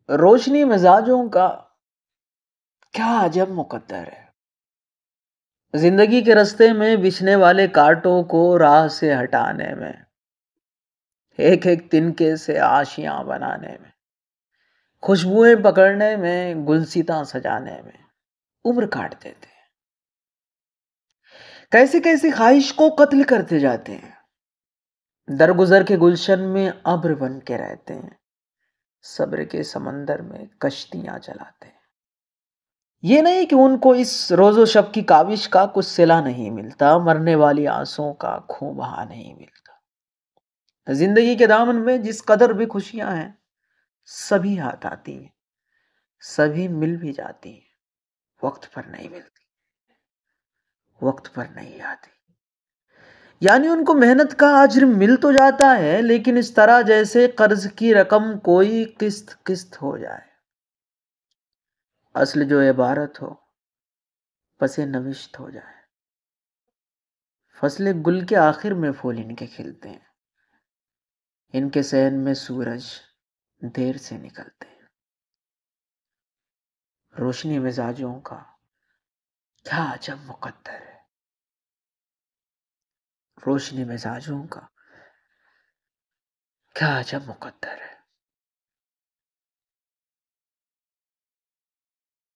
रोशनी मिजाजों का क्या अजब मुकद्दर है। जिंदगी के रास्ते में बिछने वाले कांटों को राह से हटाने में, एक एक तिनके से आशियां बनाने में, खुशबुएं पकड़ने में, गुलसितां सजाने में उम्र काट देते हैं। कैसी कैसी ख्वाहिश को कत्ल करते जाते हैं। दरगुजर के गुलशन में अब्र बन के रहते हैं। सब्र के समंदर में कश्तियां चलाते हैं। ये नहीं कि उनको इस रोजो शब की काविश का कुछ सिला नहीं मिलता, मरने वाली आंसुओं का खूं बहा नहीं मिलता। जिंदगी के दामन में जिस कदर भी खुशियां हैं, सभी हाथ आती हैं, सभी मिल भी जाती हैं, वक्त पर नहीं मिलती, वक्त पर नहीं आती। यानी उनको मेहनत का अज्र मिल तो जाता है, लेकिन इस तरह जैसे कर्ज की रकम कोई किस्त किस्त हो जाए। असल जो इबारत हो पसे नविश्त हो जाए। फसले गुल के आखिर में फूल इनके खिलते हैं। इनके सहन में सूरज देर से निकलते हैं। रोशनी मिजाजों का क्या अजब मुकद्दर है। रोशनी मिजाजों का क्या अजब मुकद्दर है।